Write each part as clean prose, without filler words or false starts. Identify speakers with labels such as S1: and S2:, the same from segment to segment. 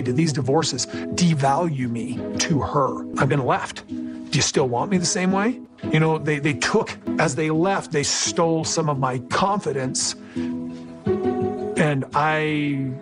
S1: Did these divorces devalue me to her? I've been left. Do you still want me the same way? You know, they took, as they left, they stole some of my confidence. And I'm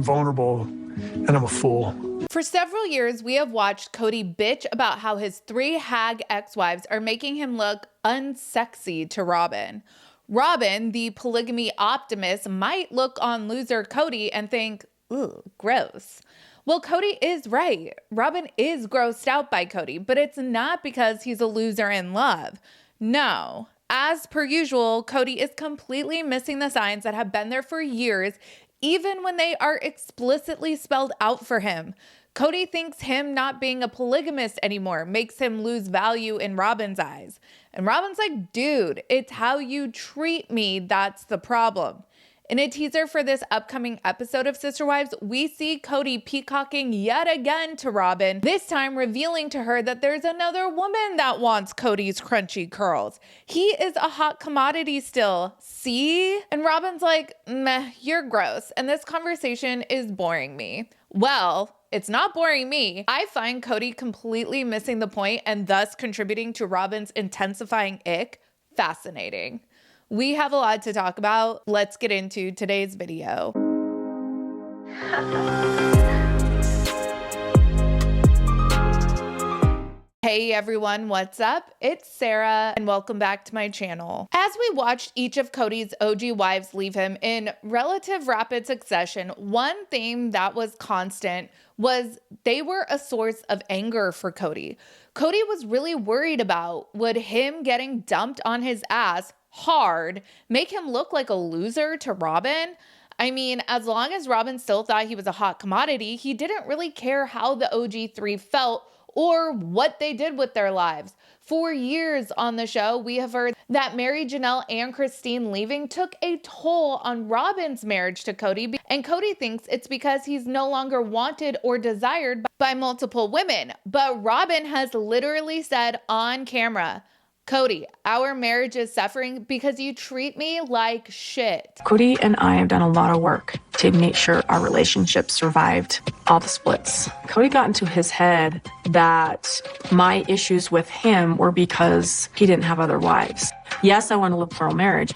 S1: vulnerable and I'm a fool.
S2: For several years, we have watched Cody bitch about how his 3 hag ex-wives are making him look unsexy to Robyn. Robyn, the polygamy optimist, might look on loser Cody and think, ooh, gross. Well, Cody is right. Robyn is grossed out by Cody, but it's not because he's a loser in love. No. As per usual, Cody is completely missing the signs that have been there for years, even when they are explicitly spelled out for him. Cody thinks him not being a polygamist anymore makes him lose value in Robyn's eyes. And Robyn's like, dude, it's how you treat me that's the problem. In a teaser for this upcoming episode of Sister Wives, we see Cody peacocking yet again to Robyn, this time revealing to her that there's another woman that wants Cody's crunchy curls. He is a hot commodity still, see? And Robyn's like, meh, you're gross, and this conversation is boring me. Well, it's not boring me. I find Cody completely missing the point and thus contributing to Robyn's intensifying ick fascinating. We have a lot to talk about. Let's get into today's video. Hey everyone, what's up? It's Sarah and welcome back to my channel. As we watched each of Cody's OG wives leave him in relative rapid succession, one theme that was constant was they were a source of anger for Cody. Cody was really worried about, would him getting dumped on his ass hard make him look like a loser to Robyn? I mean, as long as Robyn still thought he was a hot commodity, he didn't really care how the OG3 felt or what they did with their lives. For years on the show, we have heard that Mary Janelle and Christine leaving took a toll on Robyn's marriage to Cody, and Cody thinks it's because he's no longer wanted or desired by multiple women. But Robyn has literally said on camera, Cody, our marriage is suffering because you treat me like shit.
S3: Cody and I have done a lot of work to make sure our relationship survived all the splits. Cody got into his head that my issues with him were because he didn't have other wives. Yes, I want to live for a marriage,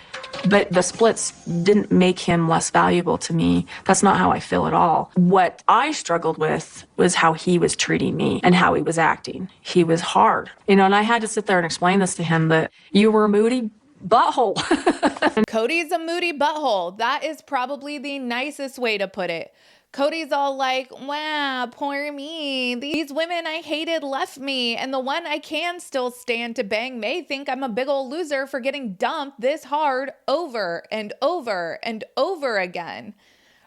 S3: but the splits didn't make him less valuable to me. That's not how I feel at all. What I struggled with was how he was treating me and how he was acting. He was hard, and I had to sit there and explain this to him, that you were a moody butthole.
S2: Cody's a moody butthole. That is probably the nicest way to put it. Cody's all like, wow, poor me. These women I hated left me, and the one I can still stand to bang may think I'm a big old loser for getting dumped this hard over and over and over again.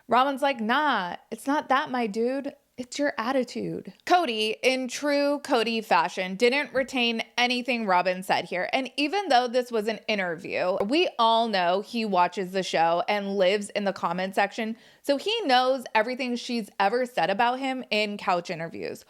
S2: Robyn's like, nah, it's not that, my dude. It's your attitude. Cody, in true Cody fashion, didn't retain anything Robyn said here. And even though this was an interview, we all know he watches the show and lives in the comment section, so he knows everything she's ever said about him in couch interviews.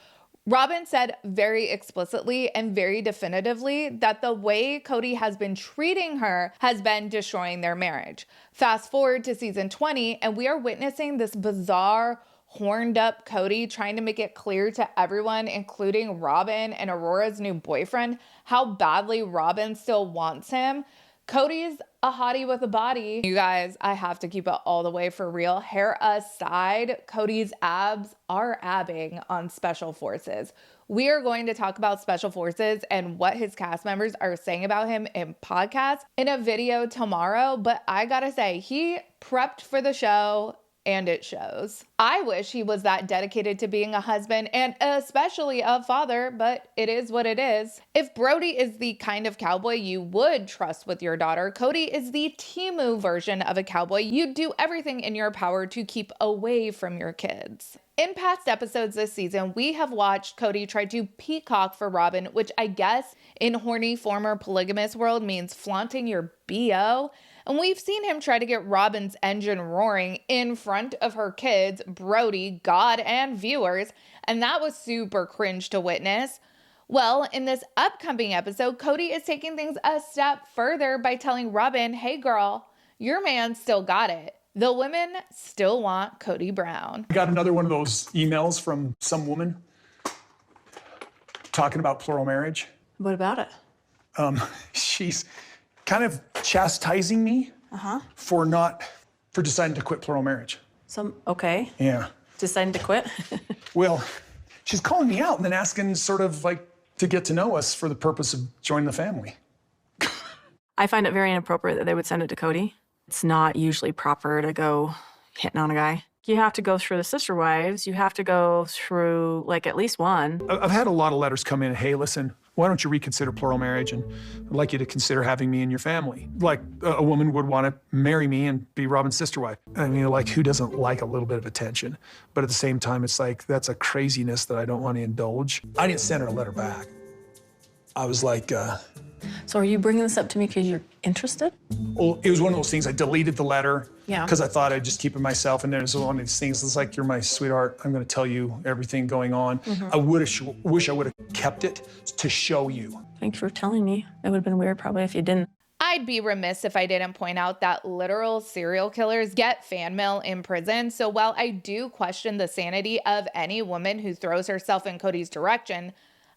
S2: Robyn said very explicitly and very definitively that the way Cody has been treating her has been destroying their marriage. Fast forward to season 20, and we are witnessing this bizarre, horned up Cody trying to make it clear to everyone, including Robyn and Aurora's new boyfriend, how badly Robyn still wants him. Cody's a hottie with a body. You guys, I have to keep it all the way for real. Hair aside, Cody's abs are abbing on Special Forces. We are going to talk about Special Forces and what his cast members are saying about him in podcasts in a video tomorrow, but I gotta say, he prepped for the show and it shows. I wish he was that dedicated to being a husband and especially a father, but it is what it is. If Brody is the kind of cowboy you would trust with your daughter, Cody is the Temu version of a cowboy you'd do everything in your power to keep away from your kids. In past episodes this season, we have watched Cody try to peacock for Robyn, which I guess in horny former polygamous world means flaunting your BO. And we've seen him try to get Robyn's engine roaring in front of her kids, Brody, God, and viewers, and that was super cringe to witness. Well, in this upcoming episode, Cody is taking things a step further by telling Robyn, hey girl, your man still got it. The women still want Kody Brown.
S1: I got another one of those emails from some woman talking about plural marriage.
S3: What about it?
S1: She's kind of chastising me for deciding to quit plural marriage.
S3: Okay.
S1: Yeah.
S3: Deciding to quit?
S1: Well, she's calling me out and then asking sort of like to get to know us for the purpose of joining the family.
S3: I find it very inappropriate that they would send it to Cody. It's not usually proper to go hitting on a guy. You have to go through the sister wives. You have to go through like at least one.
S1: I've had a lot of letters come in, hey, listen, why don't you reconsider plural marriage? And I'd like you to consider having me in your family. Like a woman would want to marry me and be Robyn's sister wife. I mean, like who doesn't like a little bit of attention? But at the same time, it's like, that's a craziness that I don't want to indulge. I didn't send her a letter back. I was like,
S3: So are you bringing this up to me because you're interested?
S1: well, it was one of those things. I deleted the letter
S3: Yeah.
S1: because I thought I'd just keep it myself. And then it was one of these things. It's like, you're my sweetheart. I'm going to tell you everything going on. I wish I would have kept it to show you.
S3: Thanks for telling me. It would have been weird probably if you didn't.
S2: I'd be remiss if I didn't point out that literal serial killers get fan mail in prison. So while I do question the sanity of any woman who throws herself in Kody's direction,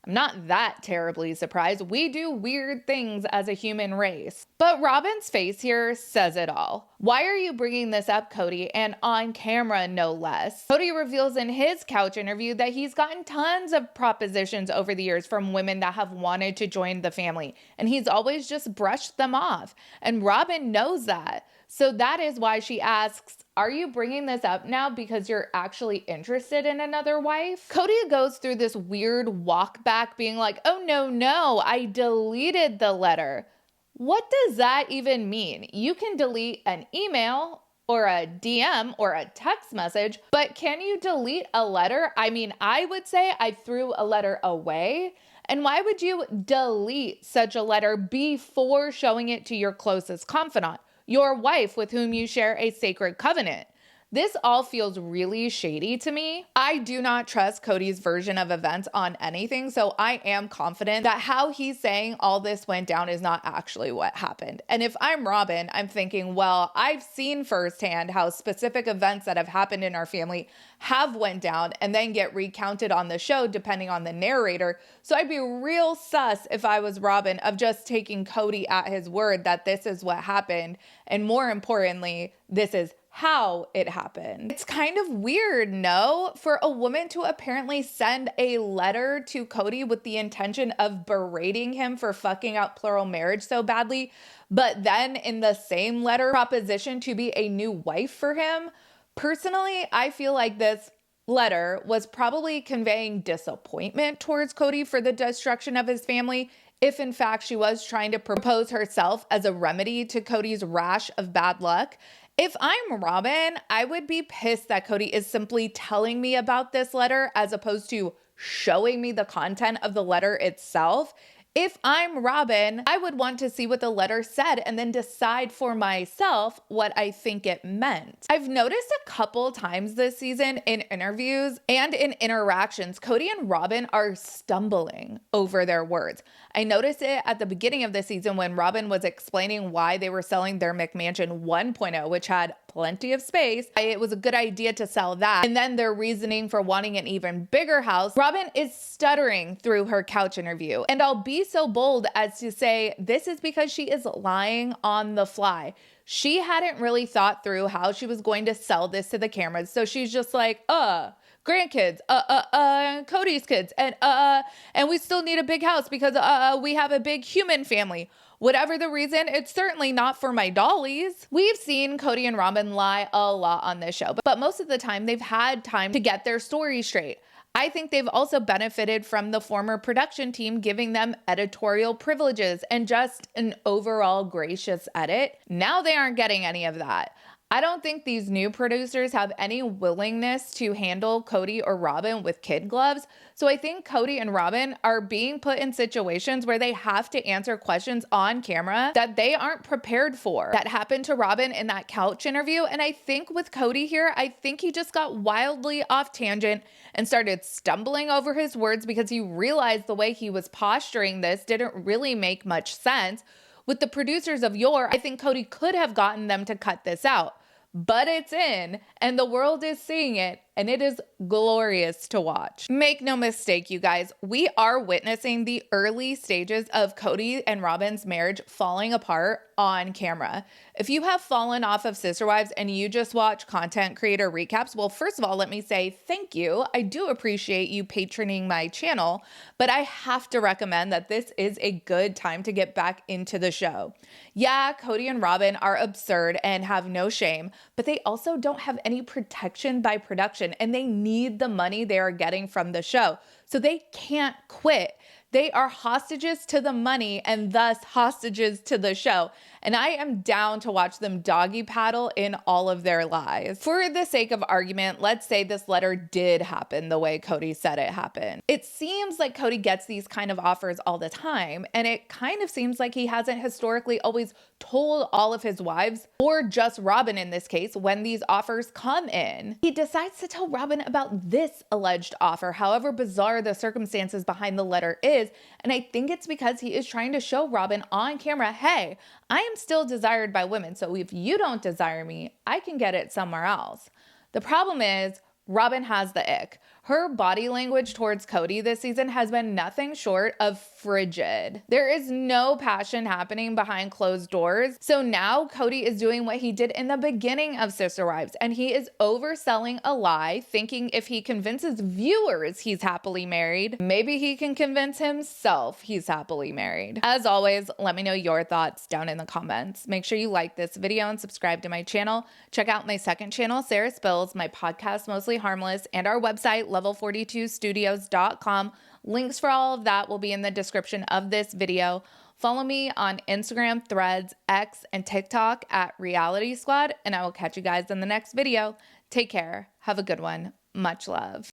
S2: I'm not that terribly surprised. We do weird things as a human race. But Robyn's face here says it all. Why are you bringing this up, Kody? And on camera, no less. Kody reveals in his couch interview that he's gotten tons of propositions over the years from women that have wanted to join the family, and he's always just brushed them off. And Robyn knows that. So that is why she asks, are you bringing this up now because you're actually interested in another wife? Kody goes through this weird walk back being like, oh no, I deleted the letter. What does that even mean? You can delete an email or a DM or a text message, but can you delete a letter? I mean, I would say I threw a letter away. And why would you delete such a letter before showing it to your closest confidant, your wife with whom you share a sacred covenant? This all feels really shady to me. I do not trust Kody's version of events on anything, so I am confident that how he's saying all this went down is not actually what happened. And if I'm Robyn, I'm thinking, well, I've seen firsthand how specific events that have happened in our family have went down and then get recounted on the show depending on the narrator. So I'd be real sus if I was Robyn of just taking Kody at his word that this is what happened. And more importantly, this is how it happened. It's kind of weird, no? For a woman to apparently send a letter to Kody with the intention of berating him for fucking up plural marriage so badly, but then in the same letter proposition to be a new wife for him. Personally, I feel like this letter was probably conveying disappointment towards Kody for the destruction of his family, if in fact she was trying to propose herself as a remedy to Kody's rash of bad luck. If I'm Robyn, I would be pissed that Kody is simply telling me about this letter as opposed to showing me the content of the letter itself. If I'm Robyn, I would want to see what the letter said and then decide for myself what I think it meant. I've noticed a couple times this season in interviews and in interactions, Kody and Robyn are stumbling over their words. I noticed it at the beginning of the season when Robyn was explaining why they were selling their McMansion 1.0, which had plenty of space. It was a good idea to sell that. And then their reasoning for wanting an even bigger house. Robyn is stuttering through her couch interview. And I'll be so bold as to say this is because she is lying on the fly. She hadn't really thought through how she was going to sell this to the cameras. So she's just like, grandkids, Kody's kids, and we still need a big house because we have a big human family. Whatever the reason, it's certainly not for my dollies. We've seen Kody and Robyn lie a lot on this show, but most of the time they've had time to get their story straight. I think they've also benefited from the former production team giving them editorial privileges and just an overall gracious edit. Now they aren't getting any of that. I don't think these new producers have any willingness to handle Kody or Robyn with kid gloves. So I think Kody and Robyn are being put in situations where they have to answer questions on camera that they aren't prepared for. That happened to Robyn in that couch interview. And I think with Kody here, I think he just got wildly off tangent and started stumbling over his words because he realized the way he was posturing this didn't really make much sense. With the producers of yore, I think Kody could have gotten them to cut this out. but it's in and the world is seeing it, and it is glorious to watch. Make no mistake, you guys, we are witnessing the early stages of Kody and Robyn's marriage falling apart on camera. If you have fallen off of Sister Wives and you just watch content creator recaps, well, first of all, let me say thank you. I do appreciate you patroning my channel, but I have to recommend that this is a good time to get back into the show. Yeah, Kody and Robyn are absurd and have no shame, but they also don't have any protection by production, and they need the money they are getting from the show. So they can't quit. They are hostages to the money and thus hostages to the show. And I am down to watch them doggy paddle in all of their lies. For the sake of argument, let's say this letter did happen the way Kody said it happened. It seems like Kody gets these kind of offers all the time, and it kind of seems like he hasn't historically always told all of his wives, or just Robyn in this case, when these offers come in. He decides to tell Robyn about this alleged offer, however bizarre the circumstances behind the letter is, and I think it's because he is trying to show Robyn on camera, hey, I am still desired by women, so if you don't desire me, I can get it somewhere else. The problem is, Robyn has the ick. Her body language towards Kody this season has been nothing short of frigid. There is no passion happening behind closed doors. So now Kody is doing what he did in the beginning of Sister Wives, and he is overselling a lie, thinking if he convinces viewers he's happily married, maybe he can convince himself he's happily married. As always, let me know your thoughts down in the comments. Make sure you like this video and subscribe to my channel. Check out my second channel, Sarah Spills, my podcast, Mostly Harmless, and our website, level42studios.com. Links for all of that will be in the description of this video. Follow me on Instagram, Threads, X, and TikTok at Reality Squad, and I will catch you guys in the next video. Take care. Have a good one. Much love.